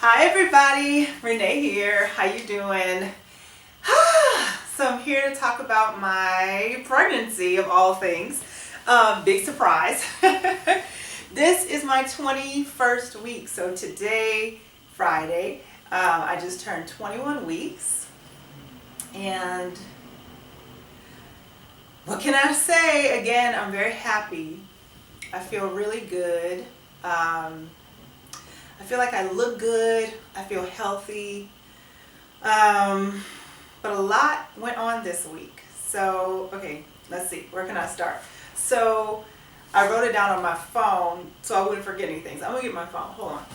Hi everybody, Renee here. How you doing? So I'm here to talk about my pregnancy of all things. Big surprise. This is my 21st week. So today, Friday, I just turned 21 weeks. And what can I say? Again, I'm very happy. I feel really good. I feel like I look good. I feel healthy. But a lot went on this week. So, okay, let's see. Where can I start? So, I wrote it down on my phone so I wouldn't forget anything. So, I'm going to get my phone. Hold on.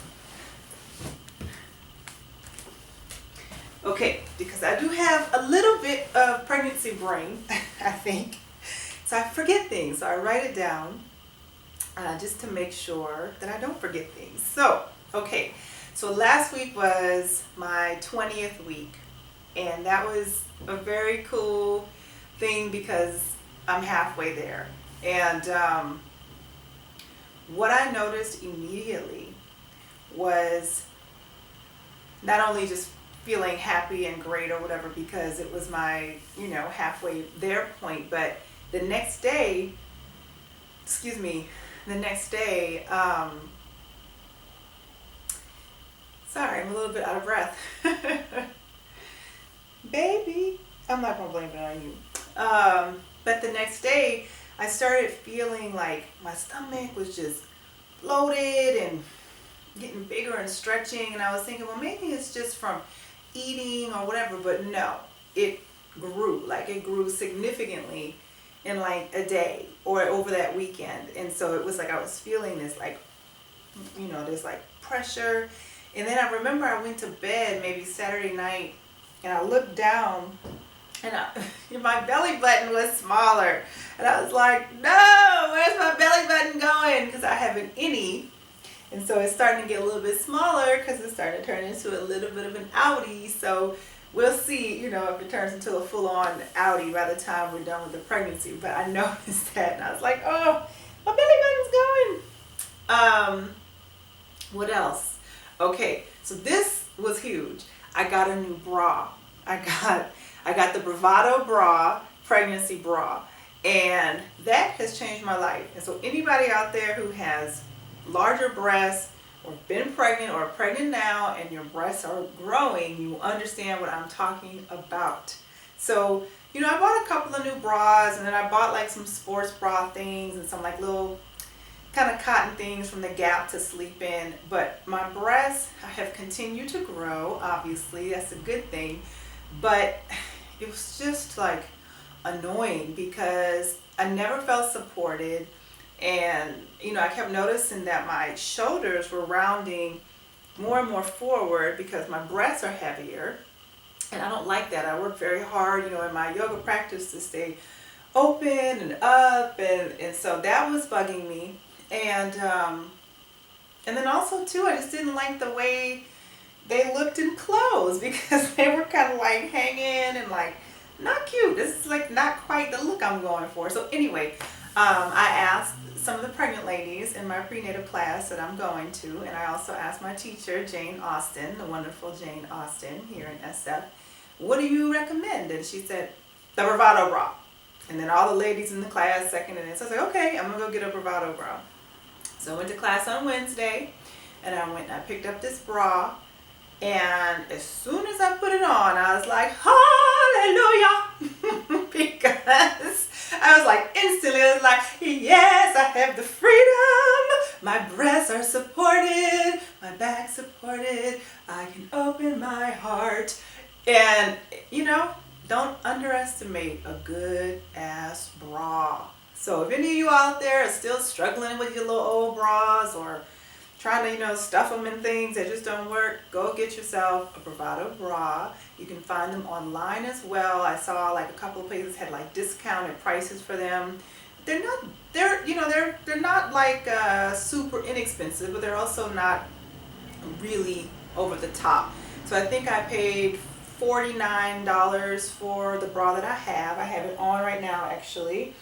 Okay, because I do have a little bit of pregnancy brain, I think. So, I forget things. So, I write it down just to make sure that I don't forget things. So, okay, so last week was my 20th week, and that was a very cool thing because I'm halfway there. And what I noticed immediately was not only just feeling happy and great or whatever because it was my, halfway there point, but the next day, sorry, I'm a little bit out of breath. Baby, I'm not going to blame it on you. But the next day, I started feeling like my stomach was just bloated and getting bigger and stretching. And I was thinking, well, maybe it's just from eating or whatever. But no, it grew. Like it grew significantly in like a day or over that weekend. And so it was like I was feeling this like, this like pressure. And then I remember I went to bed maybe Saturday night and I looked down and my belly button was smaller. And I was like, no, where's my belly button going? Because I have an innie. And so it's starting to get a little bit smaller because it's starting to turn into a little bit of an outie. So we'll see, if it turns into a full-on outie by the time we're done with the pregnancy. But I noticed that and I was like, oh, my belly button's going. What else? Okay, so this was huge. I got a new bra. I got the Bravado bra, pregnancy bra, and that has changed my life. And so anybody out there who has larger breasts or been pregnant or pregnant now and your breasts are growing, you understand what I'm talking about. So, I bought a couple of new bras and then I bought like some sports bra things and some like little kind of cotton things from the Gap to sleep in. But my breasts have continued to grow, obviously, that's a good thing. But it was just like annoying because I never felt supported. And, I kept noticing that my shoulders were rounding more and more forward because my breasts are heavier. And I don't like that. I work very hard, in my yoga practice to stay open and up. And so that was bugging me. And then also too, I just didn't like the way they looked in clothes because they were kind of like hanging and like not cute. This is like not quite the look I'm going for. So anyway, I asked some of the pregnant ladies in my prenatal class that I'm going to, and I also asked my teacher, Jane Austen, the wonderful Jane Austen here in SF, what do you recommend? And she said, the Bravado bra. And then all the ladies in the class seconded it. So I said, okay, I'm going to go get a Bravado bra. So I went to class on Wednesday, and I went and I picked up this bra, and as soon as I put it on, I was like, hallelujah, because I was like, instantly, I was like, yes, I have the freedom, my breasts are supported, my back supported, I can open my heart, and, don't underestimate a good ass bra. So if any of you out there are still struggling with your little old bras or trying to, stuff them in things that just don't work, go get yourself a Bravado bra. You can find them online as well. I saw like a couple of places had like discounted prices for them. They're not like super inexpensive, but they're also not really over the top. So I think I paid $49 for the bra that I have. I have it on right now actually.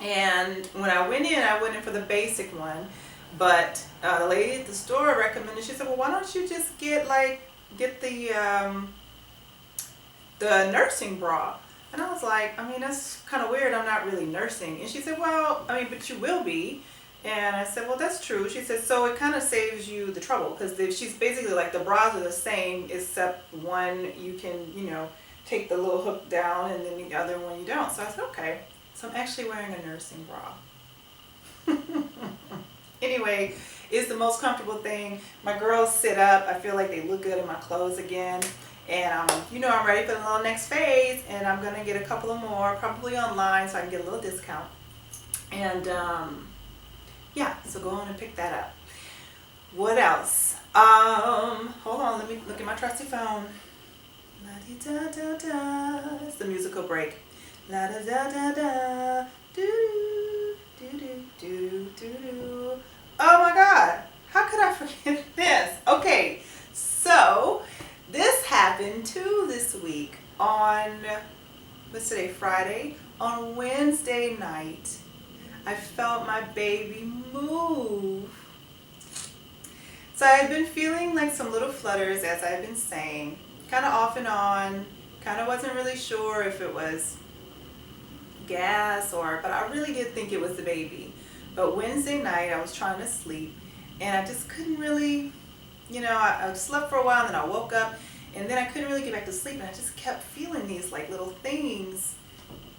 And when I went in for the basic one, But the lady at the store recommended. She said, "Well, why don't you just get the nursing bra?" And I was like, I mean, that's kind of weird. I'm not really nursing. And she said, "Well, I mean, but you will be." And I said, "Well, that's true." She said, "So it kind of saves you the trouble because she's basically like the bras are the same except one you can, take the little hook down and then the other one you don't." So I said, "Okay." So I'm actually wearing a nursing bra. Anyway, it's the most comfortable thing. My girls sit up. I feel like they look good in my clothes again. And I'm ready for the little next phase, and I'm gonna get a couple of more, probably online, so I can get a little discount. And yeah, so go on and pick that up. What else? Hold on, let me look at my trusty phone. La di da da da. It's the musical break. La da da da da. Do do do do do do. Oh my God! How could I forget this? Okay, so this happened too this week on, what's today, Friday? On Wednesday night, I felt my baby move. So I had been feeling like some little flutters, as I've been saying, kind of off and on. Kind of wasn't really sure if it was gas but I really did think it was the baby. But Wednesday night, I was trying to sleep, and I just couldn't really, I slept for a while, and then I woke up, and then I couldn't really get back to sleep, and I just kept feeling these like little things.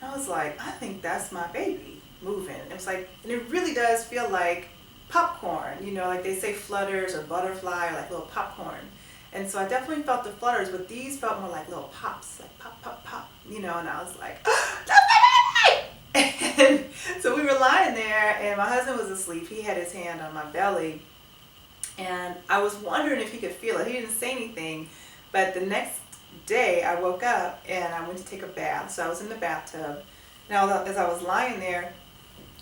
I was like, I think that's my baby moving. It was like, and it really does feel like popcorn, like they say flutters or butterfly or like little popcorn. And so I definitely felt the flutters, but these felt more like little pops, like pop, pop, pop, and I was like, oh, that's my baby! And so we were lying there, and my husband was asleep. He had his hand on my belly, and I was wondering if he could feel it. He didn't say anything, but the next day I woke up and I went to take a bath. So I was in the bathtub. Now, as I was lying there,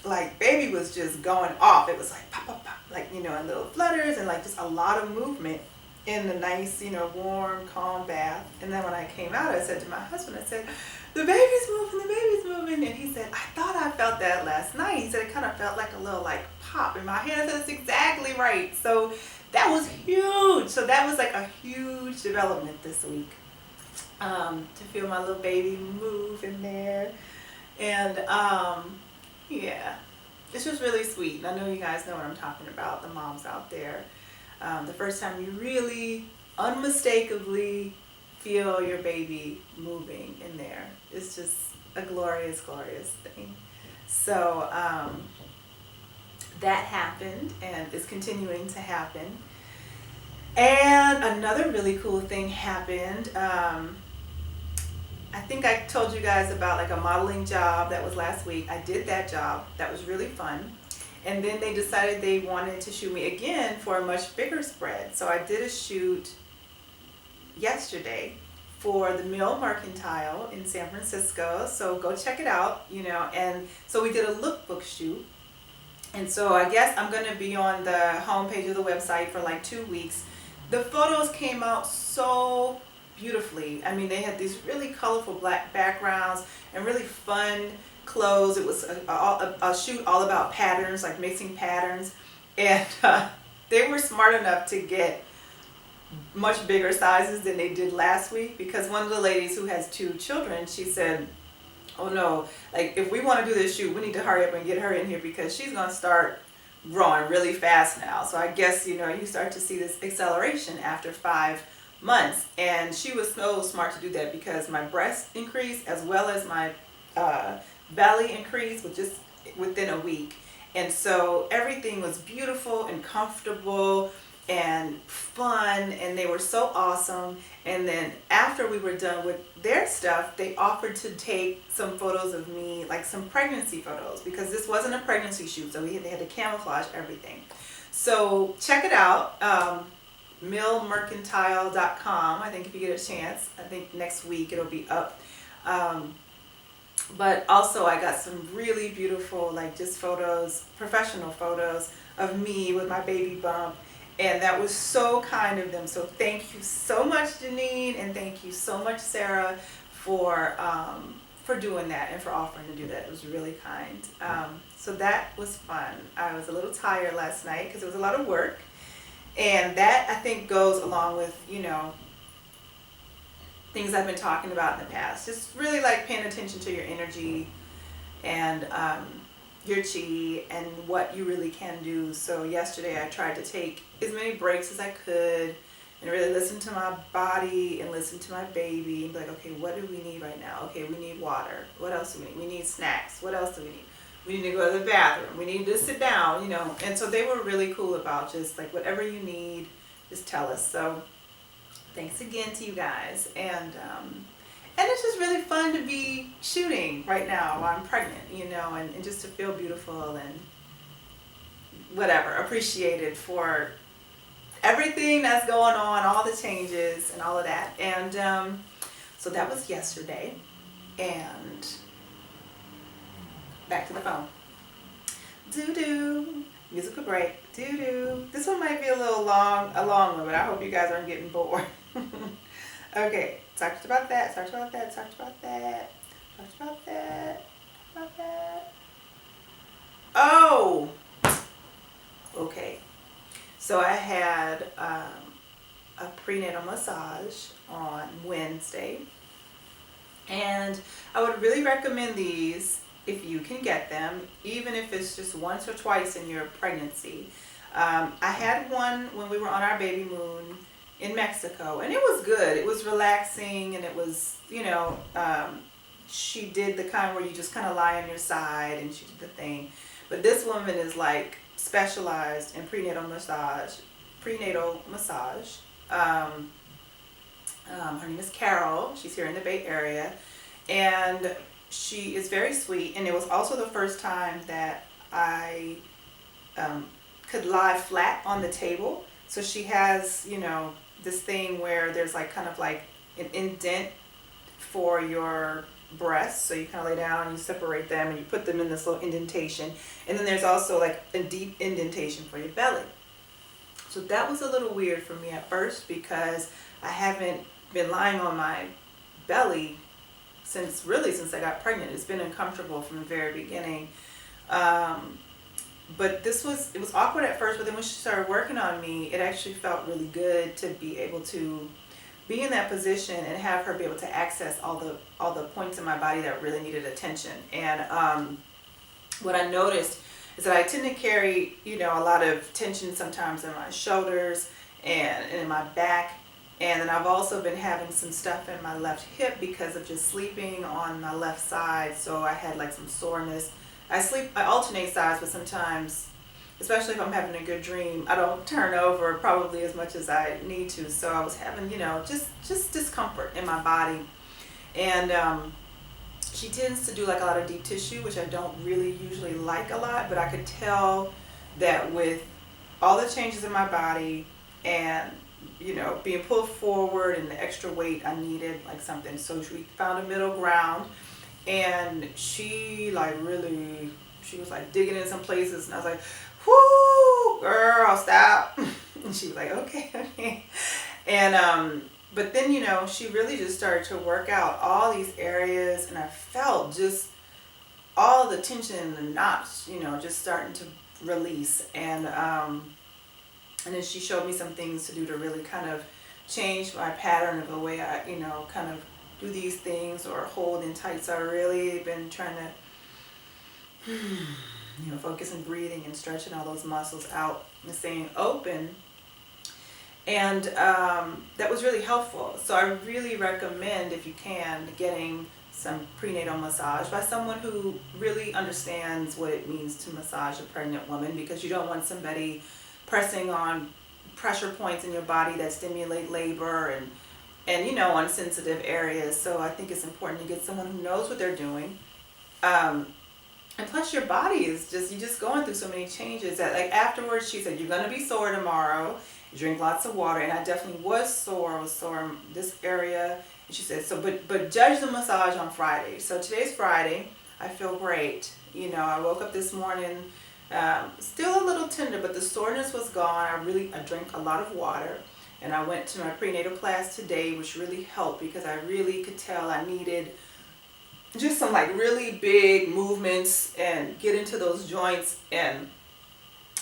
like baby was just going off. It was like pop, pop, pop, like, and little flutters and like just a lot of movement in the nice, warm, calm bath. And then when I came out, I said to my husband, I said, the baby's moving. And he said, I thought I felt that last night. He said it kind of felt like a little like pop in my hand. I said, that's exactly right. So that was huge. So that was like a huge development this week. To feel my little baby move in there. And yeah, it's just really sweet. And I know you guys know what I'm talking about, the moms out there. The first time you really unmistakably feel your baby moving in there. It's just a glorious, glorious thing. So that happened and is continuing to happen. And another really cool thing happened. I think I told you guys about like a modeling job that was last week. I did that job. That was really fun. And then they decided they wanted to shoot me again for a much bigger spread. So I did a shoot yesterday for the Mill Mercantile in San Francisco. So go check it out, And so we did a lookbook shoot. And so I guess I'm going to be on the homepage of the website for like 2 weeks. The photos came out so beautifully. I mean, they had these really colorful black backgrounds and really fun clothes. It was a shoot all about patterns, like mixing patterns. And they were smart enough to get much bigger sizes than they did last week, because one of the ladies who has 2 children, she said, oh no, like if we want to do this shoot, we need to hurry up and get her in here because she's going to start growing really fast now. So I guess, you start to see this acceleration after 5 months. And she was so smart to do that because my breast increased as well as my belly increased within a week. And so everything was beautiful and comfortable and fun, and they were so awesome. And then after we were done with their stuff, they offered to take some photos of me, like some pregnancy photos, because this wasn't a pregnancy shoot, so they had to camouflage everything. So check it out, millmercantile.com. I think if you get a chance, I think next week it'll be up. But also I got some really beautiful, like just photos, professional photos of me with my baby bump. And that was so kind of them. So thank you so much, Janine, and thank you so much, Sarah, for for doing that and for offering to do that. It was really kind. So that was fun. I was a little tired last night because it was a lot of work. And that, I think, goes along with, things I've been talking about in the past. Just really like paying attention to your energy and your chi and what you really can do. So yesterday I tried to take as many breaks as I could and really listen to my body and listen to my baby and be like, okay, what do we need right now? Okay, we need water. What else do we need? We need snacks. What else do we need? We need to go to the bathroom. We need to sit down, And so they were really cool about just like whatever you need, just tell us. So thanks again to you guys. And it's just really fun to be shooting right now while I'm pregnant, and just to feel beautiful and whatever, appreciated for everything that's going on, all the changes and all of that. And so that was yesterday. And back to the phone. Doo-doo. Musical break. Doo-doo. This one might be a long one, but I hope you guys aren't getting bored. Okay, talked about that. Oh! Okay. So I had a prenatal massage on Wednesday. And I would really recommend these if you can get them, even if it's just once or twice in your pregnancy. I had one when we were on our baby moon in Mexico, and it was good. It was relaxing, and it was, she did the kind where you just kind of lie on your side, and she did the thing. But this woman is like specialized in prenatal massage. Her name is Carol. She's here in the Bay Area, and she is very sweet. And it was also the first time that I could lie flat on the table. So she has, this thing where there's like kind of like an indent for your breasts. So you kind of lay down and you separate them and you put them in this little indentation. And then there's also like a deep indentation for your belly. So that was a little weird for me at first because I haven't been lying on my belly since I got pregnant. It's been uncomfortable from the very beginning. But it was awkward at first, but then when she started working on me, it actually felt really good to be able to be in that position and have her be able to access all the points in my body that really needed attention. And what I noticed is that I tend to carry, a lot of tension sometimes in my shoulders and in my back. And then I've also been having some stuff in my left hip because of just sleeping on my left side. So I had like some soreness. I alternate sides, but sometimes, especially if I'm having a good dream, I don't turn over probably as much as I need to. So I was having, just discomfort in my body. And she tends to do like a lot of deep tissue, which I don't really usually like a lot, but I could tell that with all the changes in my body and, being pulled forward and the extra weight, I needed like something. So we found a middle ground. And she was like digging in some places, and I was like, whoo, girl, stop. And she was like, okay. And, but then, she really just started to work out all these areas, and I felt just all the tension and the knots, just starting to release. And then she showed me some things to do to really kind of change my pattern of the way I, kind of do these things or hold in tight. So I really been trying to, focus on breathing and stretching all those muscles out and staying open. And that was really helpful. So I really recommend, if you can, getting some prenatal massage by someone who really understands what it means to massage a pregnant woman, because you don't want somebody pressing on pressure points in your body that stimulate labor and on sensitive areas. So I think it's important to get someone who knows what they're doing. And plus your body is you're just going through so many changes that like afterwards she said, you're going to be sore tomorrow, drink lots of water. And I definitely was sore in this area. And she said, so, but judge the massage on Friday. So today's Friday. I feel great. I woke up this morning, still a little tender, but the soreness was gone. I drank a lot of water. And I went to my prenatal class today, which really helped because I really could tell I needed just some like really big movements and get into those joints, and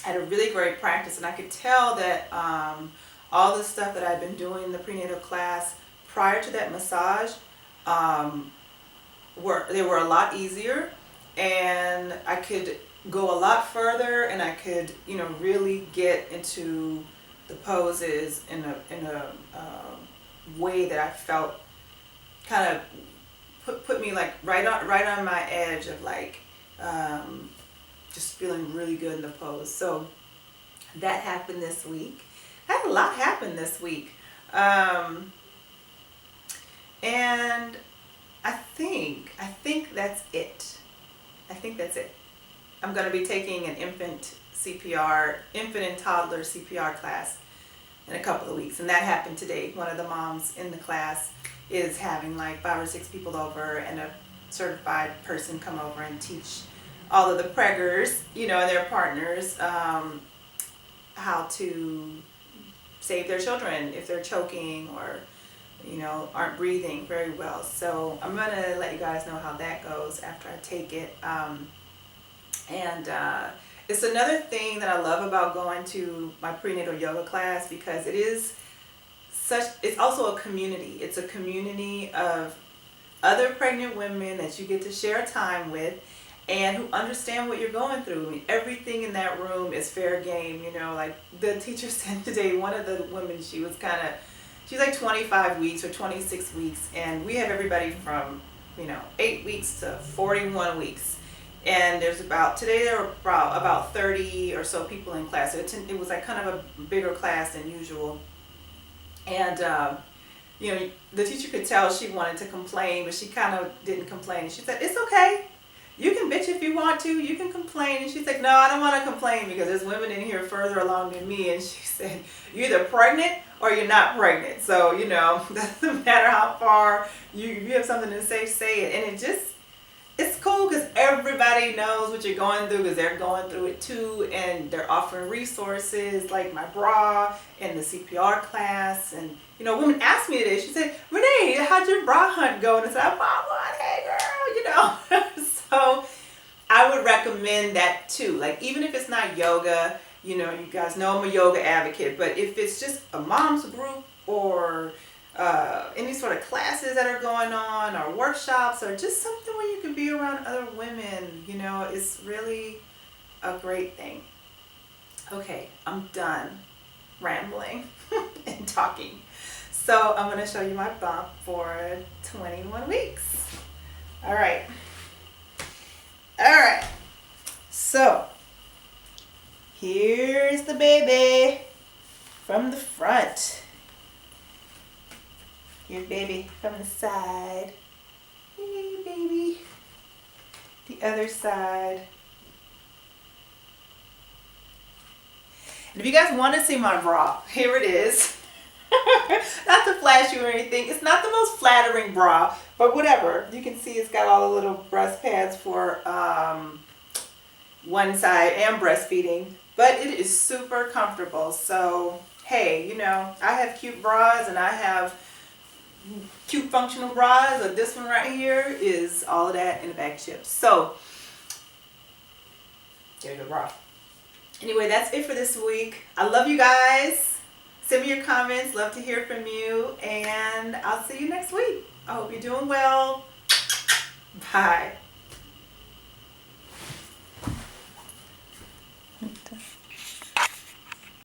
had a really great practice. And I could tell that all the stuff that I've been doing in the prenatal class prior to that massage, um, they were a lot easier, and I could go a lot further, and I could, you know, really get into the poses in a way that I felt kind of put me like right on my edge of like just feeling really good in the pose. So that happened this week. I had a lot happen this week, and I think that's it. I think that's it. I'm going to be taking an infant and toddler CPR class in a couple of weeks, and that happened today. One of the moms in the class is having like 5 or 6 people over, and a certified person come over and teach all of the preggers, you know, and their partners, how to save their children if they're choking or, you know, aren't breathing very well. So I'm going to let you guys know how that goes after I take it. And it's another thing that I love about going to my prenatal yoga class, because it's also a community. It's a community of other pregnant women that you get to share time with, and who understand what you're going through. I mean, everything in that room is fair game, you know. Like the teacher said today, one of the women, she's like 25 weeks or 26 weeks, and we have everybody from, you know, 8 weeks to 41 weeks. And today there were about 30 or so people in class. So it was like kind of a bigger class than usual. And, you know, the teacher could tell she wanted to complain, but she kind of didn't complain. She said, "It's okay. You can bitch if you want to. You can complain." And she's like, "No, I don't want to complain, because there's women in here further along than me." And she said, "You're either pregnant or you're not pregnant. So, you know, doesn't matter how far you have something to say it." And it's cool, because everybody knows what you're going through, because they're going through it too, and they're offering resources like my bra and the CPR class. And, you know, women asked me today, she said, "Renee, how'd your bra hunt go?" And I said, "I bought one, hey girl," you know. So I would recommend that too. Like, even if it's not yoga, you know, you guys know I'm a yoga advocate, but if it's just a mom's group, or any sort of classes that are going on, or workshops, or just something where you can be around other women, you know, it's really a great thing. Okay, I'm done rambling and talking. So I'm going to show you my bump for 21 weeks. All right. So here's the baby from the front. Here's baby from the side. Hey, baby. The other side. And if you guys want to see my bra, here it is. Not to flash you or anything. It's not the most flattering bra, but whatever. You can see it's got all the little breast pads for one side and breastfeeding. But it is super comfortable. So, hey, you know, I have cute bras, and I have cute functional bras, but this one right here is all of that in a bag of chips. So there's your bra. Anyway, that's it for this week. I love you guys. Send me your comments. Love to hear from you, and I'll see you next week. I hope you're doing well. Bye.